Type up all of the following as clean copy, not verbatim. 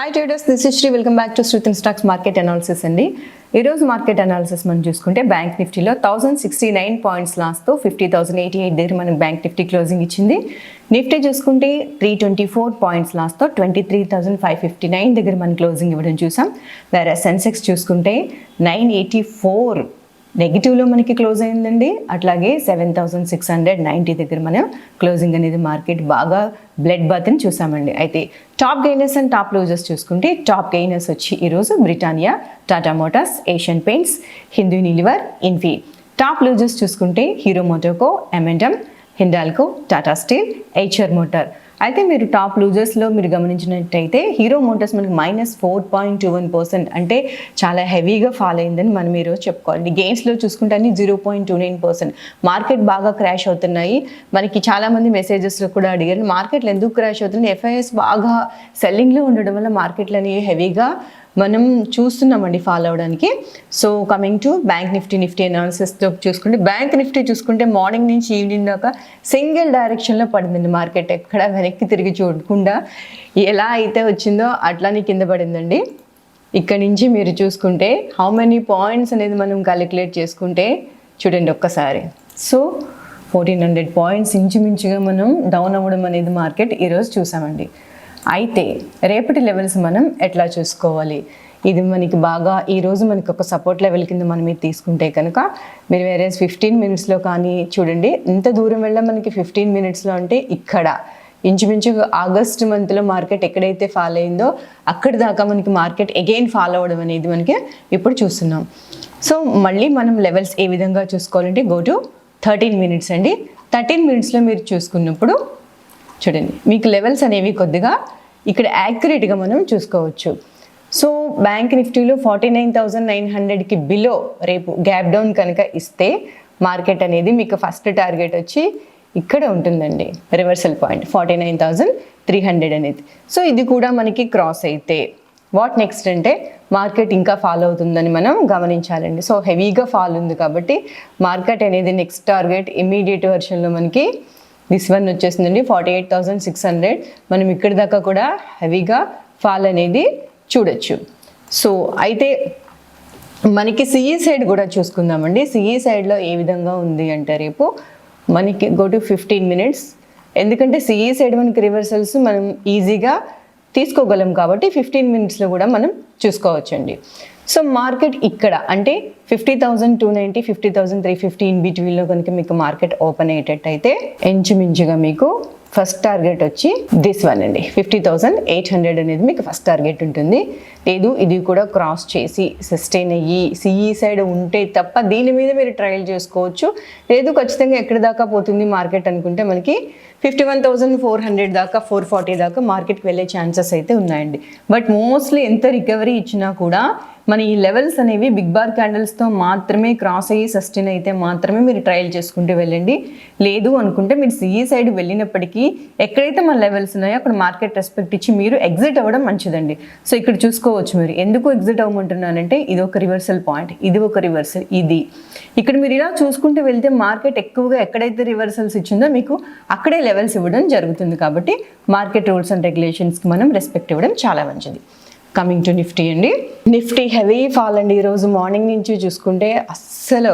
Hi traders, this is Shri. Welcome back to శ్రుతిన్ stocks market analysis అండి. ఈరోజు market analysis మనం చూసుకుంటే బ్యాంక్ నిఫ్టీలో 1069 పాయింట్స్ లాస్తో 50,088 దగ్గర మనకి బ్యాంక్ నిఫ్టీ క్లోజింగ్ ఇచ్చింది. నిఫ్టీ చూసుకుంటే 324 పాయింట్స్ లాస్తో 23,559 దగ్గర మనం క్లోజింగ్ ఇవ్వడం చూసాం. వేరే సెన్సెక్స్ చూసుకుంటే 984 నెగిటివ్లో మనకి క్లోజ్ అయిందండి. అట్లాగే 7,690 దగ్గర మనం క్లోజింగ్ అనేది మార్కెట్ బాగా బ్లడ్ బాత్ని చూసామండి. అయితే top gainers and top losers చూసుకుంటే టాప్ గెయినర్స్ వచ్చి ఈరోజు Britannia, Tata Motors, Asian Paints, Hindu Unilever, Infy. Top losers చూసుకుంటే Hero MotoCorp, M&M, Hindalco, Tata steel, HR motor. అయితే మీరు టాప్ లూజర్స్లో మీరు గమనించినట్టయితే హీరో మోటార్స్ మనకి -4.21%, అంటే చాలా హెవీగా ఫాల్ అయిందని మనం ఈరోజు చెప్పుకోవాలి. గెయిన్స్లో చూసుకుంటే 0.29%. మార్కెట్ బాగా క్రాష్ అవుతున్నాయి. మనకి చాలామంది మెసేజెస్లో కూడా అడిగారు మార్కెట్లు ఎందుకు క్రాష్ అవుతుంది, FIS బాగా సెల్లింగ్లో ఉండడం వల్ల మార్కెట్లు అనేవి హెవీగా మనం చూస్తున్నామండి ఫాలో అవడానికి. So coming to bank Nifty అనాలిసిస్తో చూసుకుంటే బ్యాంక్ నిఫ్టీ చూసుకుంటే మార్నింగ్ నుంచి ఈవినింగ్ దాకా సింగిల్ డైరెక్షన్లో పడిందండి. మార్కెట్ ఎక్కడ వెనక్కి తిరిగి చూడకుండా ఎలా అయితే వచ్చిందో అట్లానే కింద పడిందండి. ఇక్కడ నుంచి మీరు చూసుకుంటే హౌ మెనీ పాయింట్స్ అనేది మనం క్యాలిక్యులేట్ చేసుకుంటే చూడండి ఒక్కసారి. సో 1400 పాయింట్స్ ఇంచుమించుగా మనం డౌన్ అవ్వడం అనేది మార్కెట్ ఈరోజు చూసామండి. అయితే రేపటి లెవెల్స్ మనం ఎట్లా చూసుకోవాలి, ఇది మనకి బాగా ఈరోజు మనకి ఒక సపోర్ట్ లెవెల్ కింద మనం ఇది తీసుకుంటే కనుక మీరు వేరే 15 మినిట్స్లో కానీ చూడండి ఇంత దూరం వెళ్ళాం మనకి 15 మినిట్స్లో. అంటే ఇక్కడ ఇంచుమించుగా ఆగస్ట్ మంత్లో మార్కెట్ ఎక్కడైతే ఫాల్ అయిందో అక్కడి దాకా మనకి మార్కెట్ అగైన్ ఫాలో అవ్వడం అనేది మనకి ఇప్పుడు చూస్తున్నాం. సో మళ్ళీ మనం లెవెల్స్ ఏ విధంగా చూసుకోవాలంటే గో టు 13 మినిట్స్ అండి. 13 మినిట్స్లో మీరు చూసుకున్నప్పుడు చూడండి మీకు లెవెల్స్ అనేవి కొద్దిగా ఇక్కడ యాక్యురేట్గా మనం చూసుకోవచ్చు. సో బ్యాంక్ నిఫ్టీలో 49,900కి బిలో రేపు గ్యాప్ డౌన్ కనుక ఇస్తే మార్కెట్ అనేది మీకు ఫస్ట్ టార్గెట్ వచ్చి ఇక్కడ ఉంటుందండి, రివర్సల్ పాయింట్ 49,300 అనేది. సో ఇది కూడా మనకి క్రాస్ అయితే వాట్ నెక్స్ట్ అంటే మార్కెట్ ఇంకా ఫాలో అవుతుందని మనం గమనించాలండి. సో హెవీగా ఫాల్ ఉంది కాబట్టి మార్కెట్ అనేది నెక్స్ట్ టార్గెట్ ఇమీడియట్ వర్షన్లో మనకి దిస్ వన్ వచ్చేసిందండి 48,600. మనం ఇక్కడి దాకా కూడా హెవీగా ఫాల్ అనేది చూడొచ్చు. సో అయితే మనకి సిఈ సైడ్ కూడా చూసుకుందామండి. సిఈ సైడ్లో ఏ విధంగా ఉంది అంటే రేపు మనకి గో టు 15 మినిట్స్, ఎందుకంటే సిఈ సైడ్ మనకి రివర్సల్స్ మనం ఈజీగా తీసుకోగలం కాబట్టి 15 మినిట్స్లో కూడా మనం చూసుకోవచ్చండి. సో మార్కెట్ ఇక్కడ అంటే 50,290, 50,350 ఇన్ బిట్వీన్లో కనుక మీకు మార్కెట్ ఓపెన్ అయ్యేటట్టయితే ఇంచుమించుగా మీకు ఫస్ట్ టార్గెట్ వచ్చి దిస్ వన్ అండి 50,800 అనేది మీకు ఫస్ట్ టార్గెట్ ఉంటుంది. లేదు ఇది కూడా క్రాస్ చేసి సస్టైన్ అయ్యి సిఈ సైడ్ ఉంటే తప్ప దీని మీద మీరు ట్రయల్ చేసుకోవచ్చు. లేదు ఖచ్చితంగా ఎక్కడి దాకా పోతుంది మార్కెట్ అనుకుంటే మనకి 51,400 దాకా 440 దాకా మార్కెట్కి వెళ్ళే ఛాన్సెస్ అయితే ఉన్నాయండి. బట్ మోస్ట్లీ ఎంత రికవరీ ఇచ్చినా కూడా మన ఈ లెవెల్స్ అనేవి బిగ్ బార్ క్యాండిల్స్తో మాత్రమే క్రాస్ అయ్యి సస్టైన్ అయితే మాత్రమే మీరు ట్రయల్ చేసుకుంటూ వెళ్ళండి. లేదు అనుకుంటే మీరు సిఈ సైడ్ వెళ్ళినప్పటికీ ఎక్కడైతే మన లెవెల్స్ ఉన్నాయో అక్కడ మార్కెట్ రెస్పెక్ట్ ఇచ్చి మీరు ఎగ్జిట్ అవ్వడం మంచిదండి. సో ఇక్కడ చూసుకోవచ్చు మీరు ఎందుకు ఎగ్జిట్ అవ్వమంటున్నానంటే ఇది ఒక రివర్సల్ పాయింట్, ఇది ఒక రివర్సల్, ఇది ఇక్కడ మీరు ఇలా చూసుకుంటూ వెళ్తే మార్కెట్ ఎక్కువగా ఎక్కడైతే రివర్సల్స్ ఇచ్చిందో మీకు అక్కడే లెవెల్స్ ఇవ్వడం జరుగుతుంది. కాబట్టి మార్కెట్ రూల్స్ అండ్ రెగ్యులేషన్స్కి మనం రెస్పెక్ట్ ఇవ్వడం చాలా మంచిది. కమింగ్ టు నిఫ్టీ అండి. నిఫ్టీ హెవీ ఫాల్ అండి. ఈరోజు మార్నింగ్ నుంచి చూసుకుంటే అస్సలు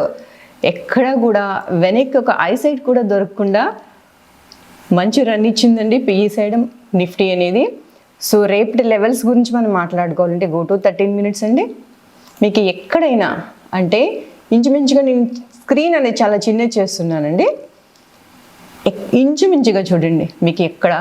ఎక్కడ కూడా వెనక్కి ఒక ఐ సైడ్ కూడా దొరకకుండా మంచి రన్ ఇచ్చిందండి పిఈ సైడ్ నిఫ్టీ అనేది. సో రేపటి లెవెల్స్ గురించి మనం మాట్లాడుకోవాలంటే గో టు 13 మినిట్స్ అండి. మీకు ఎక్కడైనా అంటే ఇంచుమించుగా నేను స్క్రీన్ అనేది చాలా చిన్నది చేస్తున్నానండి. ఇంచుమించుగా చూడండి మీకు ఎక్కడ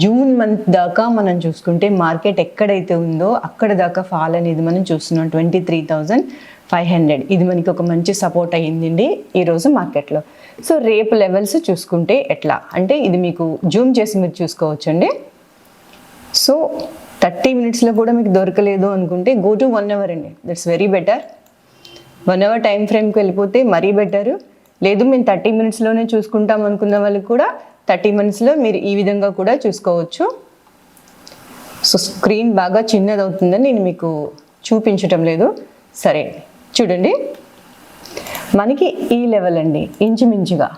జూన్ మంత్ దాకా మనం చూసుకుంటే మార్కెట్ ఎక్కడైతే ఉందో అక్కడ దాకా ఫాల్ అనేది మనం చూస్తున్నాం 23,500. ఇది మనకి ఒక మంచి సపోర్ట్ అయ్యిందండి ఈరోజు మార్కెట్లో. సో రేపు లెవెల్స్ చూసుకుంటే ఎట్లా అంటే ఇది మీకు జూమ్ చేసి మీరు చూసుకోవచ్చండి. సో 30 మినిట్స్లో కూడా మీకు దొరకలేదు అనుకుంటే గో టు 1 అవర్ అండి, that's very better. 1 hour time ఫ్రేమ్కి వెళ్ళిపోతే మరీ బెటరు. లేదు మేము 30 మినిట్స్లోనే చూసుకుంటాం అనుకున్న వాళ్ళకి కూడా 30 మినిట్స్లో మీరు ఈ విధంగా కూడా చూసుకోవచ్చు. సో స్క్రీన్ బాగా చిన్నది అవుతుందని నేను మీకు చూపించటం లేదు. సరే చూడండి మనకి ఈ లెవెల్ అండి ఇంచుమించుగా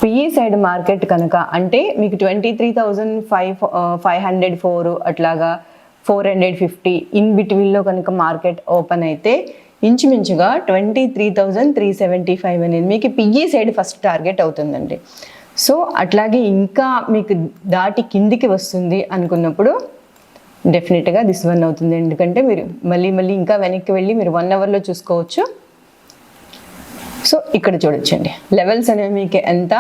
పిఈ సైడ్ మార్కెట్ కనుక అంటే మీకు 23,504 అట్లాగా 450 ఇన్ బిట్వీన్లో కనుక మార్కెట్ ఓపెన్ అయితే ఇంచుమించుగా 23,375 అనేది మీకు పిఈ సైడ్ ఫస్ట్ టార్గెట్ అవుతుందండి. సో అట్లాగే ఇంకా మీకు దాటి కిందికి వస్తుంది అనుకున్నప్పుడు డెఫినెట్గా దిస్ వన్ అవుతుంది. ఎందుకంటే మీరు మళ్ళీ ఇంకా వెనక్కి వెళ్ళి మీరు 1 అవర్లో చూసుకోవచ్చు. సో ఇక్కడ చూడొచ్చండి లెవెల్స్ అనేవి మీకు ఎంత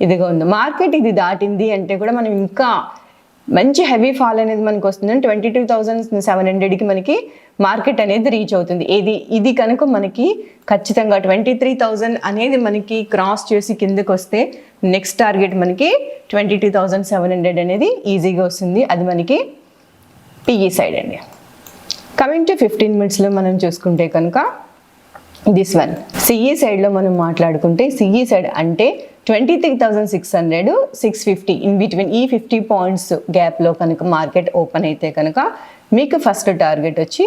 ఇదిగా ఉందో. మార్కెట్ ఇది దాటింది అంటే కూడా మనం ఇంకా మంచి హెవీ ఫాల్ అనేది మనకు వస్తుంది. 22,700కి మనకి మార్కెట్ అనేది రీచ్ అవుతుంది. ఇది కనుక మనకి ఖచ్చితంగా 23,000 అనేది మనకి క్రాస్ చేసి కిందకి వస్తే నెక్స్ట్ టార్గెట్ మనకి 22,700 అనేది ఈజీగా వస్తుంది. అది మనకి పిఈ సైడ్ అండి. కమింగ్ టు 15 మినిట్స్లో మనం చూసుకుంటే కనుక దిస్ వన్ సిఈ సైడ్లో మనం మాట్లాడుకుంటే సిఈ సైడ్ అంటే 23,600 650 ఇన్ బిట్వీన్ ఈ 50 పాయింట్స్ గ్యాప్లో కనుక మార్కెట్ ఓపెన్ అయితే కనుక మీకు ఫస్ట్ టార్గెట్ వచ్చి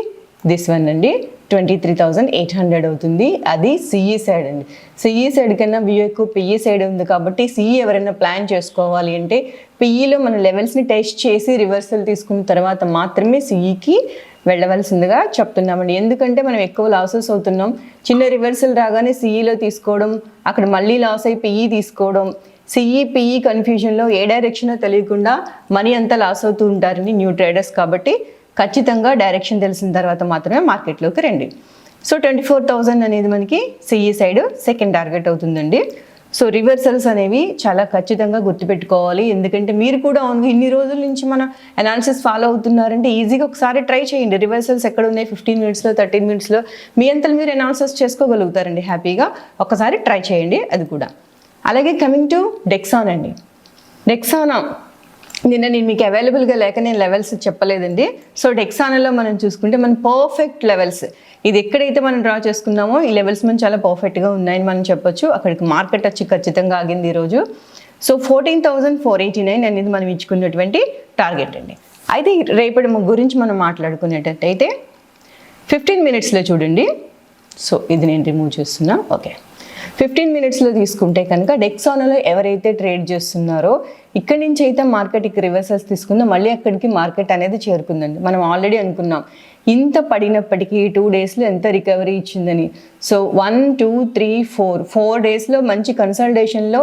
దిస్ వన్ అండి 23,800 అవుతుంది. అది సిఈ సైడ్ అండి. సిఈ సైడ్ కన్నా వ్యూ ఎక్కువ పిఈ సైడ్ ఉంది కాబట్టి సిఈ ఎవరైనా ప్లాన్ చేసుకోవాలి అంటే పిఈలో మన లెవెల్స్ని టెస్ట్ చేసి రివర్సల్ తీసుకున్న తర్వాత మాత్రమే సిఈకి వెళ్ళవలసిందిగా చెప్తున్నామండి. ఎందుకంటే మనం ఎక్కువ లాసెస్ అవుతున్నాం. చిన్న రివర్సల్ రాగానే సిఈలో తీసుకోవడం, అక్కడ మళ్ళీ లాస్ అయి పిఈ తీసుకోవడం, సిఈ పిఈ కన్ఫ్యూజన్లో ఏ డైరెక్షనో తెలియకుండా మనీ అంతా లాస్ అవుతూ ఉంటారని న్యూ ట్రేడర్స్. కాబట్టి ఖచ్చితంగా డైరెక్షన్ తెలిసిన తర్వాత మాత్రమే మార్కెట్లోకి రండి. సో 24,000 అనేది మనకి సిఈ సైడ్ సెకండ్ టార్గెట్ అవుతుందండి. సో రివర్సల్స్ అనేవి చాలా ఖచ్చితంగా గుర్తుపెట్టుకోవాలి. ఎందుకంటే మీరు కూడా ఇన్ని రోజుల నుంచి మన అనాలిసిస్ ఫాలో అవుతున్నారంటే ఈజీగా ఒకసారి ట్రై చేయండి. రివర్సల్స్ ఎక్కడ ఉన్నాయి 15 మినిట్స్లో 13 మినిట్స్లో మీ అంతలు మీరు అనాలిసిస్ చేసుకోగలుగుతారండి హ్యాపీగా. ఒకసారి ట్రై చేయండి అది కూడా. అలాగే కమింగ్ టు డెక్సాన్ అండి. డెక్సానా నిన్న నేను మీకు అవైలబుల్గా లేక నేను లెవెల్స్ చెప్పలేదండి. సో డెక్సానాలో మనం చూసుకుంటే మన పర్ఫెక్ట్ లెవెల్స్ ఇది ఎక్కడైతే మనం డ్రా చేసుకున్నామో ఈ లెవెల్స్ మనం చాలా పర్ఫెక్ట్గా ఉన్నాయని మనం చెప్పొచ్చు. అక్కడికి మార్కెట్ వచ్చి ఖచ్చితంగా ఆగింది ఈరోజు. సో 14,489 అనేది మనం ఇచ్చుకున్నటువంటి టార్గెట్ అండి. అయితే రేపటి గురించి మనం మాట్లాడుకునేటట్టయితే 15 మినిట్స్లో చూడండి. సో ఇది నేను రిమూవ్ చేస్తున్నా. ఓకే, 15 మినిట్స్లో తీసుకుంటే కనుక డెక్సానాలో ఎవరైతే ట్రేడ్ చేస్తున్నారో ఇక్కడి నుంచి అయితే మార్కెట్కి రివర్సల్స్ తీసుకుందో మళ్ళీ అక్కడికి మార్కెట్ అనేది చేరుకుందండి. మనం ఆల్రెడీ అనుకున్నాం ఇంత పడినప్పటికీ 2 డేస్లో ఎంత రికవరీ ఇచ్చిందని. సో 1 2 3 4 డేస్లో మంచి కన్సల్టేషన్లో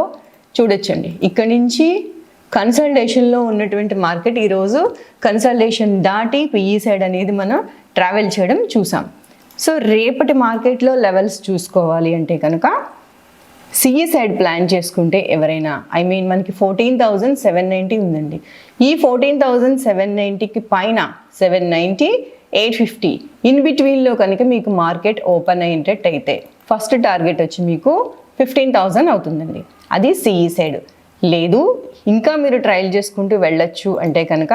చూడొచ్చండి. ఇక్కడి నుంచి కన్సల్టేషన్లో ఉన్నటువంటి మార్కెట్ ఈరోజు కన్సల్టేషన్ దాటి పిఈ సైడ్ అనేది మనం ట్రావెల్ చేయడం చూసాం. సో రేపటి మార్కెట్లో లెవెల్స్ చూసుకోవాలి అంటే కనుక సిఈ సైడ్ ప్లాన్ చేసుకుంటే ఎవరైనా మనకి 14,790 ఉందండి. ఈ 14,790కి పైన 790 850 ఇన్ బిట్వీన్లో కనుక మీకు మార్కెట్ ఓపెన్ అయ్యేటట్టయితే ఫస్ట్ టార్గెట్ వచ్చి మీకు 15,000 అవుతుందండి. అది సిఈ సైడ్. లేదు ఇంకా మీరు ట్రయల్ చేసుకుంటూ వెళ్ళొచ్చు అంటే కనుక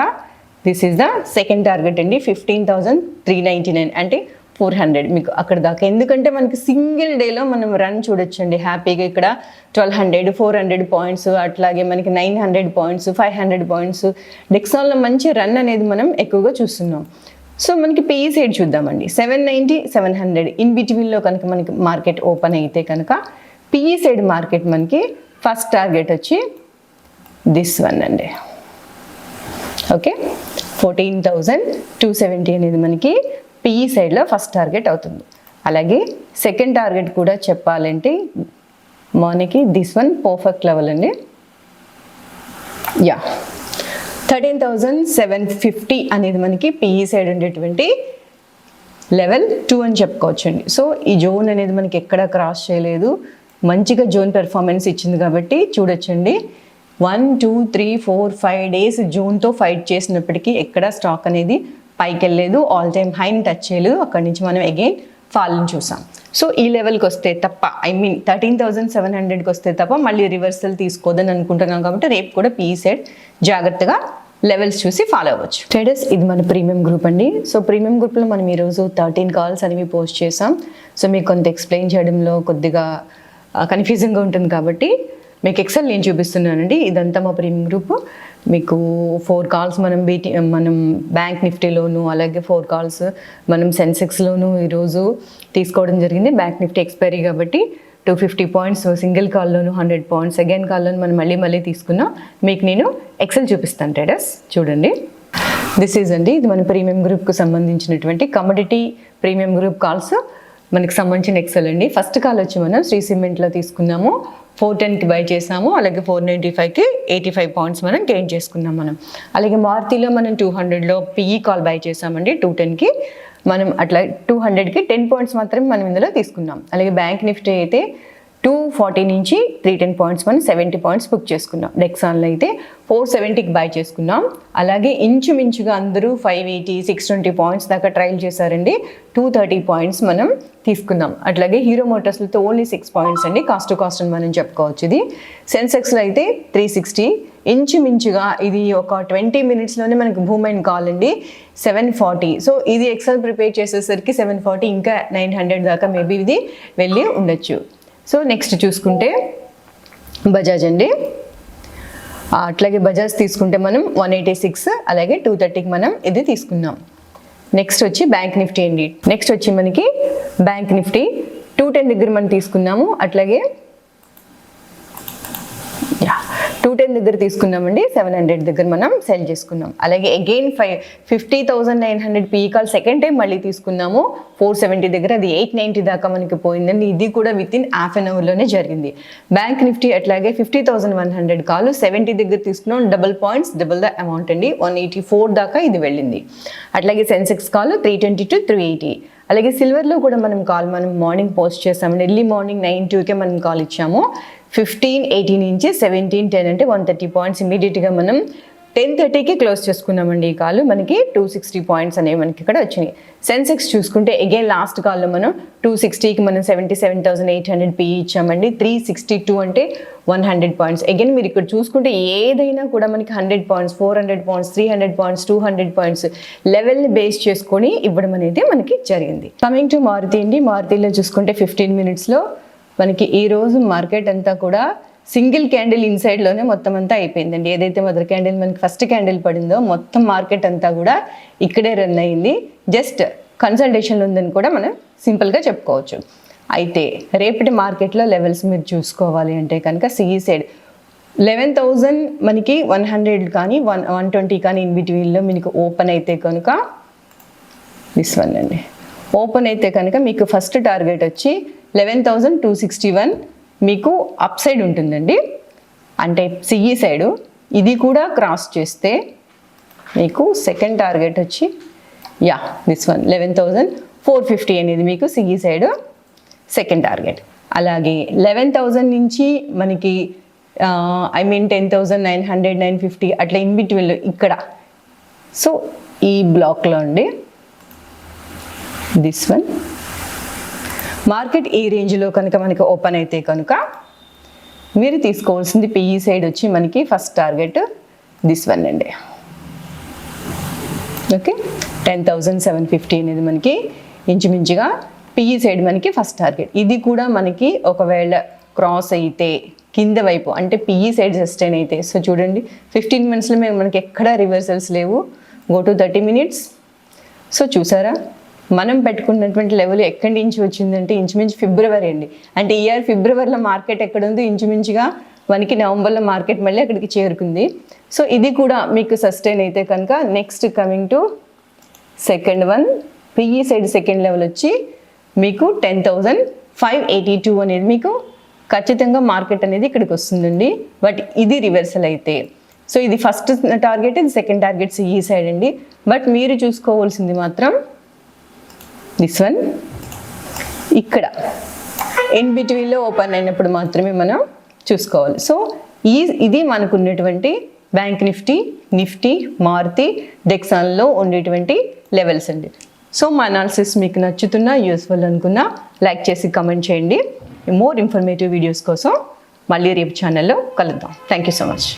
this is the second target అండి 15,399 అంటే 400 మీకు అక్కడ దాకా. ఎందుకంటే మనకి సింగిల్ డేలో మనం రన్ చూడొచ్చండి హ్యాపీగా. ఇక్కడ 1200 400 పాయింట్స్, అట్లాగే మనకి 900 పాయింట్స్ 500 పాయింట్స్ డెక్సాన్లో మంచి రన్ అనేది మనం ఎక్కువగా చూస్తున్నాం. సో మనకి పిఈ సైడ్ చూద్దామండి. 790 700 ఇన్ బిట్వీన్లో కనుక మనకి మార్కెట్ ఓపెన్ అయితే కనుక పిఈ సైడ్ మార్కెట్ మనకి ఫస్ట్ టార్గెట్ వచ్చి దిస్ వన్ అండి. ఓకే, 14,270 అనేది మనకి పిఈ సైడ్లో ఫస్ట్ టార్గెట్ అవుతుంది. అలాగే సెకండ్ టార్గెట్ కూడా చెప్పాలంటే మనకి దిస్ వన్ పర్ఫెక్ట్ లెవెల్ అండి. 13,750 అనేది మనకి పిఈ సైడ్ ఉండేటువంటి లెవెల్ 2 అని చెప్పుకోవచ్చు అండి. సో ఈ జోన్ అనేది మనకి ఎక్కడ క్రాస్ చేయలేదు, మంచిగా జోన్ పెర్ఫార్మెన్స్ ఇచ్చింది కాబట్టి చూడొచ్చండి. 1 2 3 4 5 డేస్ జోన్తో ఫైట్ చేసినప్పటికీ ఎక్కడ స్టాక్ అనేది పైకి వెళ్ళలేదు, ఆల్ టైమ్ హైని టచ్ చేయలేదు. అక్కడి నుంచి మనం అగైన్ ఫాల్ని చూసాం. సో ఈ లెవెల్కి వస్తే తప్ప 13,700కి వస్తే తప్ప మళ్ళీ రివర్సల్ తీసుకోదని అనుకుంటున్నాం. కాబట్టి రేపు కూడా పిఈ సైడ్ జాగ్రత్తగా లెవెల్స్ చూసి ఫాలో అవ్వచ్చు. ట్రేడర్స్, ఇది మన ప్రీమియం గ్రూప్ అండి. సో ప్రీమియం గ్రూప్లో మనం ఈరోజు 13 కాల్స్ అనేవి పోస్ట్ చేసాం. సో మీకు కొంత ఎక్స్ప్లెయిన్ చేయడంలో కొద్దిగా కన్ఫ్యూజింగ్గా ఉంటుంది కాబట్టి మీకు ఎక్సెల్ నేను చూపిస్తున్నానండి. ఇదంతా మా ప్రీమియం గ్రూప్. మీకు 4 కాల్స్ మనం మనం బ్యాంక్ నిఫ్టీలోను, అలాగే 4 కాల్స్ మనం సెన్సెక్స్లోను ఈరోజు తీసుకోవడం జరిగింది. బ్యాంక్ నిఫ్టీ ఎక్స్పైరీ కాబట్టి 250 పాయింట్స్ సింగిల్ కాల్లోను, 100 పాయింట్స్ సెకండ్ కాల్లోను మనం మళ్ళీ తీసుకున్నాం. మీకు నేను ఎక్సెల్ చూపిస్తాను ట్రేడర్స్, చూడండి. దిస్ ఈజ్ అండి, ఇది మన ప్రీమియం గ్రూప్కు సంబంధించినటువంటి కమోడిటీ ప్రీమియం గ్రూప్ కాల్స్ మనకి సంబంధించిన ఎక్సెల్ అండి. ఫస్ట్ కాల్ వచ్చి మనం శ్రీ సిమెంట్లో తీసుకున్నాము, 410కి బై చేసాము, అలాగే 495కి 85 పాయింట్స్ మనం గెయిన్ చేసుకున్నాం మనం. అలాగే మారుతిలో మనం 200లో పిఈ కాల్ బై చేసామండి, 210కి మనం అట్లా 200కి 10 పాయింట్స్ మాత్రమే మనం ఇందులో తీసుకున్నాం. అలాగే బ్యాంక్ నిఫ్టీ అయితే 240 నుంచి 310 పాయింట్స్ మనం 70 పాయింట్స్ బుక్ చేసుకున్నాం. డెక్సాన్లో అయితే 470కి బై చేసుకున్నాం. అలాగే ఇంచుమించుగా అందరూ 580, 620 పాయింట్స్ దాకా ట్రయల్ చేశారండి, 230 పాయింట్స్ మనం తీసుకున్నాం. అట్లాగే హీరో మోటార్స్లో ఓన్లీ 6 పాయింట్స్ అండి, కాస్ట్ టు కాస్ట్ అని మనం చెప్పుకోవచ్చు. ఇది సెన్సెక్స్లో అయితే 360, ఇంచుమించుగా ఇది ఒక 20 మినిట్స్లోనే మనకు బూమ్ అండ్ కాల్ అండి 740. సో ఇది ఎక్సెల్ ప్రిపేర్ చేసేసరికి 740 ఇంకా 900 దాకా మేబీ ఇది వెళ్ళి ఉండొచ్చు. సో నెక్స్ట్ చూసుకుంటే బజాజ్ అండి, అట్లాగే బజాజ్ తీసుకుంటే మనం 186, అలాగే 230కి మనం ఇది తీసుకున్నాం. నెక్స్ట్ వచ్చి బ్యాంక్ నిఫ్టీ అండి. నెక్స్ట్ వచ్చి మనకి బ్యాంక్ నిఫ్టీ 210 దగ్గర మనం తీసుకున్నాము, అట్లాగే 210 దగ్గర తీసుకున్నామండి, 700 దగ్గర మనం సెల్ చేసుకున్నాం. అలాగే again 50,900 P call second time మళ్ళీ తీసుకున్నాము, 470 దగ్గర అది 890 దాకా మనకి పోయిందండి. ఇది కూడా విత్ ఇన్ హాఫ్ అన్ అవర్లోనే జరిగింది. బ్యాంక్ నిఫ్టీ అట్లాగే 50,100 కాల్ 70 దగ్గర తీసుకున్నాం, double points double the amount అండి, 184 దాకా ఇది వెళ్ళింది. అట్లాగే సెన్సెక్స్ కాల్ 320 to 380. అలాగే సిల్వర్లో కూడా మనం మార్నింగ్ పోస్ట్ చేసామండి, ఎర్లీ మార్నింగ్ 9:02కే మనం కాల్ ఇచ్చాము. 1580 నుంచి 1710 అంటే 130 పాయింట్స్ ఇమీడియట్గా మనం 10:30కి క్లోజ్ చేసుకున్నామండి. ఈ కాల్ మనకి 260 పాయింట్స్ అనేవి మనకి ఇక్కడ వచ్చినాయి. సెన్సెక్స్ చూసుకుంటే అగైన్ లాస్ట్ కాల్లో మనం 260కి మనం 77,800 పీ ఇచ్చామండి, 362 అంటే 100 పాయింట్స్. అగైన్ మీరు ఇక్కడ చూసుకుంటే ఏదైనా కూడా మనకి 100 పాయింట్స్, 400 పాయింట్స్, 300 పాయింట్స్, 200 పాయింట్స్ లెవెల్ని బేస్ చేసుకొని ఇవ్వడం అనేది మనకి జరిగింది. కమింగ్ టు మారుతి అండి, మారుతిలో చూసుకుంటే 15 మినిట్స్లో మనకి ఈరోజు మార్కెట్ అంతా కూడా సింగిల్ క్యాండిల్ ఇన్సైడ్లోనే మొత్తం అంతా అయిపోయిందండి. ఏదైతే మదర్ క్యాండిల్ మనకి ఫస్ట్ క్యాండిల్ పడిందో మొత్తం మార్కెట్ అంతా కూడా ఇక్కడే రన్ అయింది. జస్ట్ కన్సల్టేషన్లో ఉందని కూడా మనం సింపుల్గా చెప్పుకోవచ్చు. అయితే రేపటి మార్కెట్లో లెవెల్స్ మీరు చూసుకోవాలి అంటే కనుక సిఈ సైడ్ 11,000 మనకి 100 కానీ 120 కానీ ఇన్ బిట్వీన్లో మీకు ఓపెన్ అయితే కనుక దిస్ వన్ అండి, ఓపెన్ అయితే కనుక మీకు ఫస్ట్ టార్గెట్ వచ్చి 11,261 మీకు అప్ సైడ్ ఉంటుందండి. అంటే సిఈ సైడు ఇది కూడా క్రాస్ చేస్తే మీకు సెకండ్ టార్గెట్ వచ్చి దిస్ వన్ 11,450 అనేది మీకు సిఈ సైడ్ సెకండ్ టార్గెట్. అలాగే 11,000 నుంచి మనకి 10,900, 950 అట్లా ఇన్ బిట్వీన్లో ఇక్కడ. సో ఈ బ్లాక్లో అండి దిస్ వన్ మార్కెట్ ఈ రేంజ్లో కనుక మనకి ఓపెన్ అయితే కనుక మీరు తీసుకోవాల్సింది పిఈ సైడ్ వచ్చి మనకి ఫస్ట్ టార్గెట్ దిస్ వన్ అండి. ఓకే, 10,750 అనేది మనకి ఇంచుమించుగా పిఈ సైడ్ మనకి ఫస్ట్ టార్గెట్. ఇది కూడా మనకి ఒకవేళ క్రాస్ అయితే కింద వైపు అంటే పిఈ సైడ్ సస్టైన్ అయితే, సో చూడండి 15 మినిట్స్లో మనకి ఎక్కడా రివర్సల్స్ లేవు. Go to 30 minutes. సో చూసారా మనం పెట్టుకున్నటువంటి లెవెల్ ఎక్కడి నుంచి వచ్చిందంటే ఇంచుమించు ఫిబ్రవరి అండి. అంటే ఈ ఇయర్ ఫిబ్రవరిలో మార్కెట్ ఎక్కడ ఉంది, ఇంచుమించుగా మనకి నవంబర్లో మార్కెట్ మళ్ళీ అక్కడికి చేరుకుంది. సో ఇది కూడా మీకు సస్టైన్ అయితే కనుక next coming to second one PE side second level వచ్చి మీకు 10,582 అనేది మీకు ఖచ్చితంగా మార్కెట్ అనేది ఇక్కడికి వస్తుందండి. బట్ ఇది రివర్సల్ అయితే, సో ఇది ఫస్ట్ టార్గెట్, ఇది సెకండ్ టార్గెట్ సిఈ సైడ్ అండి. బట్ మీరు చూసుకోవాల్సింది మాత్రం దిస్ వన్ ఇక్కడ ఇన్ బిట్వీన్లో ఓపెన్ అయినప్పుడు మాత్రమే మనం చూసుకోవాలి. సో ఇది మనకు ఉన్నటువంటి బ్యాంక్ నిఫ్టీ, మారుతి, డెక్సాన్లో ఉండేటువంటి లెవెల్స్ అండి. సో మా అనాలిసిస్ మీకు నచ్చుతున్నా, యూస్ఫుల్ అనుకున్నా లైక్ చేసి కమెంట్ చేయండి. మోర్ ఇన్ఫర్మేటివ్ వీడియోస్ కోసం మళ్ళీ రేపు ఛానల్లో కలుద్దాం. Thank you so much.